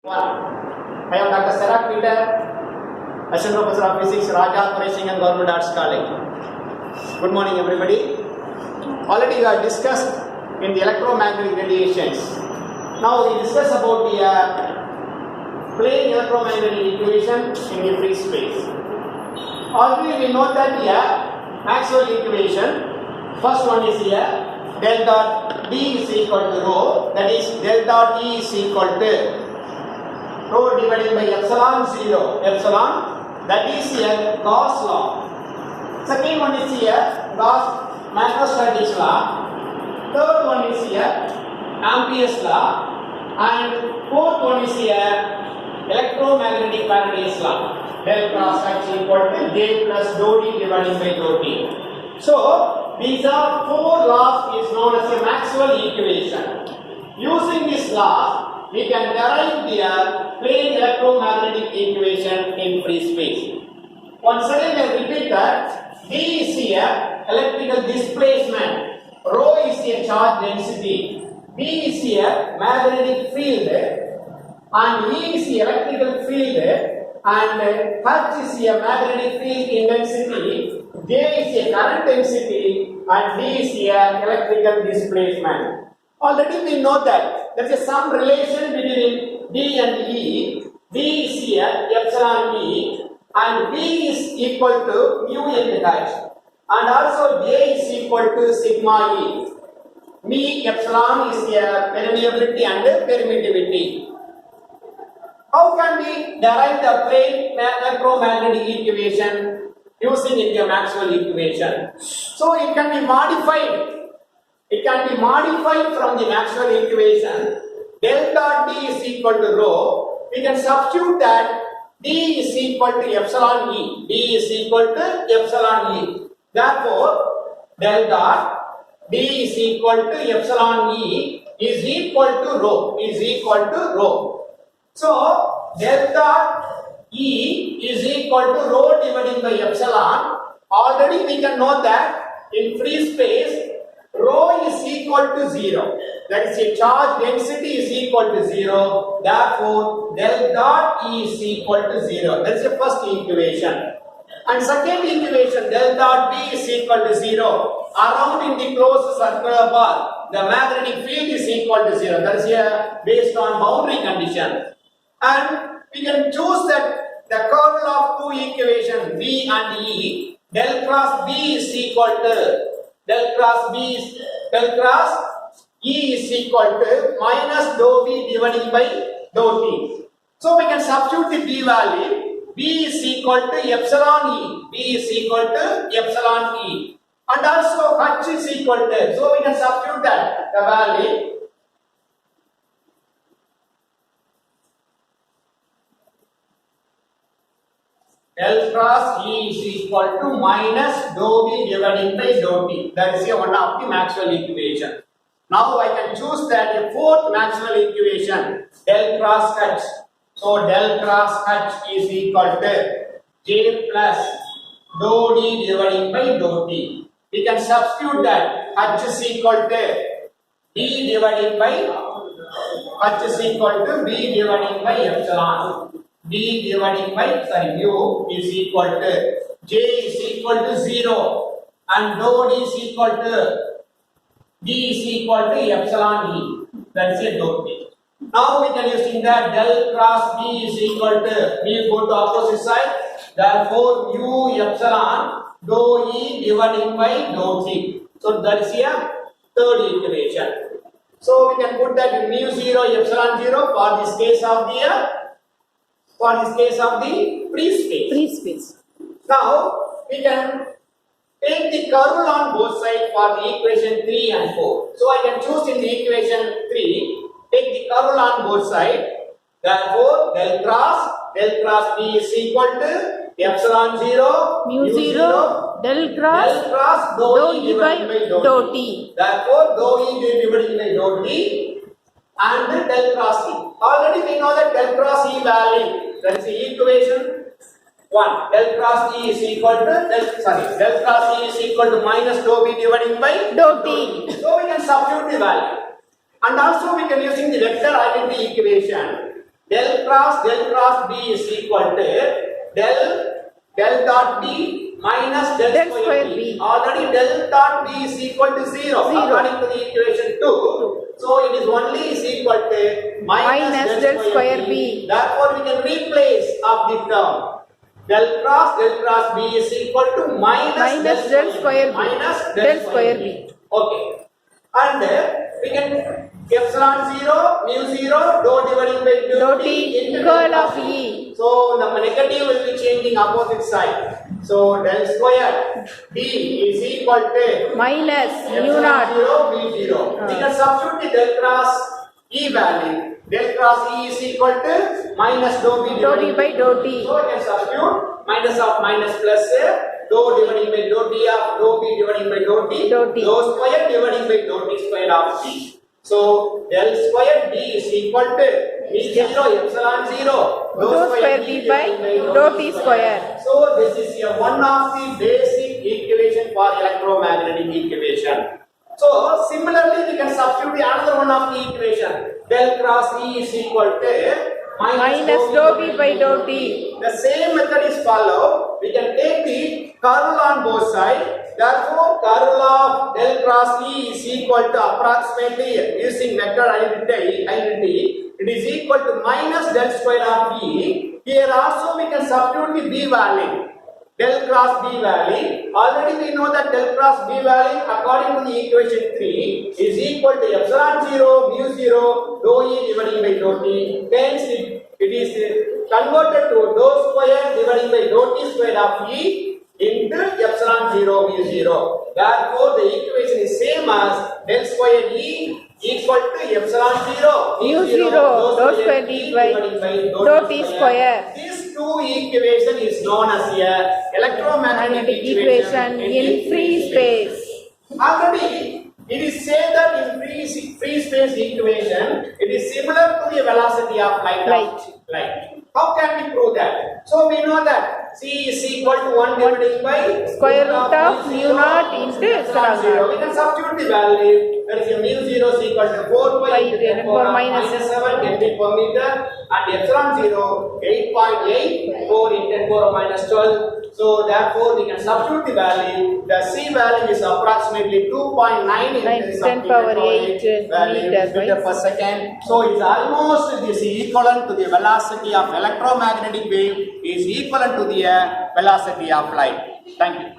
I am Dr. Sarah Peter, Assistant Professor of Physics, Raja Qureshi and Government Arts College. Good morning, everybody. Already we have discussed in the electromagnetic radiations. Now we discuss about the plane electromagnetic equation in the free space. Already we know that here Maxwell equation. First one is here. Del dot D is equal to rho. That is del dot E is equal to rho divided by epsilon 0, epsilon, that is here Gauss law. Second one is here Gauss macrostatics law. Third one is here Ampere's law. And fourth one is here electromagnetic Faraday's law. Del cross H equal to J plus dou D divided by dou T. So these are four laws is known as a Maxwell equation. Using this law, we can derive the plane electromagnetic equation in free space. Once again, I repeat that D is here electrical displacement, rho is a charge density, B is here magnetic field, and E is the electrical field, and H is a magnetic field intensity, J is a current density, and D is a electrical displacement. Already we know that there is some relation between D and E. D is here epsilon E and B is equal to mu and H, and also J is equal to sigma E. Me epsilon is here permeability and permittivity. How can we derive the plane electromagnetic equation using the Maxwell equation? So it can be modified. It can be modified from the Maxwell equation. Del dot D is equal to rho. We can substitute that D is equal to epsilon E. D is equal to epsilon E. Therefore, del dot D is equal to epsilon E is equal to rho. Is equal to rho. So, del dot E is equal to rho divided by epsilon. Already we can know that in free space, rho is equal to 0. That is, a charge density is equal to 0. Therefore, del dot E is equal to 0. That is the first equation. And second equation, del dot B is equal to 0. Around in the closed circular path, the magnetic field is equal to 0. That is here based on boundary condition. And we can choose that the kernel of two equations B and E. Del cross B is equal to del cross E is equal to minus dou B divided by dou T. So we can substitute the B value. B is equal to epsilon E. B is equal to epsilon E. And also H is equal to. So we can substitute that the value. Del cross E is equal to minus dou B divided by dou T. That is one of the Maxwell equation. Now I can choose that a fourth Maxwell equation, del cross H. So del cross H is equal to J plus dou D divided by dou T. We can substitute that H is equal to D divided by H is equal to B divided by epsilon. D divided by mu is equal to J is equal to 0 and dou D is equal to D is equal to epsilon E. That is a dou T. Now we can use in that del cross B is equal to, we go to opposite side. Therefore mu epsilon dou E divided by dou T. So that is a third equation. So we can put that mu 0 epsilon 0 for this case of the free space. Now we can take the kernel on both sides for the equation 3 and 4. So I can choose in the equation 3, take the kernel on both sides. Therefore, del cross B is equal to epsilon 0 mu 0 del cross dou E divided by dou T. Therefore, dou E divided by dou T and del cross E. Already we know that del cross E value. That is the equation 1. Del cross E is equal to del cross E is equal to minus dou B divided by dou T. So we can substitute the value. And also we can using the vector identity equation. del cross B is equal to del dot B minus del square B. Already del dot B is equal to 0 according to the equation 2. So it is only is equal to minus del square B. Therefore we can replace of the term. Del cross B is equal to minus del square B. Minus del square B. Okay. And we can epsilon 0, mu 0, dou dividing by Dou t t into curl of E. So the negative will be changing opposite side. So del square t is equal to Minus mu epsilon naught. 0, mu 0. We can substitute the del cross E value. Del cross E is equal to minus dou b Dou b by dou t. So we can substitute minus of minus plus dou dividing by dou t of dou b dividing by dou t. Dou t. Dou square dividing by dou t square of t. So del square d is equal to v 0 epsilon 0 Dou square b by dou t square. So this is one of the basic equation for electromagnetic equation. So similarly we can substitute the another one of the equation. Del cross E is equal to Minus dou b by dou t. The same method is followed. We can take the curl on both sides. Therefore, curl of del cross E is equal to approximately using vector identity. It is equal to minus del square of E. Here also we can substitute the B value. Del cross B value. Already we know that del cross B value according to the equation 3 is equal to epsilon 0 mu 0 dou E dividing by dou t. Hence it is converted to dou square dividing by dou t square of E into epsilon 0 mu 0. Therefore the equation is same as del square E equal to epsilon 0 mu 0 dou square d by dou t square. This two equation is known as a electromagnetic equation In free space. Already it is said that in free space equation it is similar to the velocity of light. How can we prove that? So we know that c is equal to 1 divided by Square root of mu naught into epsilon 0. We can substitute the value. That is mu 0 is equal to 4 pi into 10 power minus 7 Henry per meter and epsilon 0 8.84 into 10 power minus 12. So therefore we can substitute the value. The c value is approximately 2.9 into 10 power 8 meter per second. So it's almost this equivalent to the velocity of electromagnetic wave is equivalent to the velocity of light. Thank you.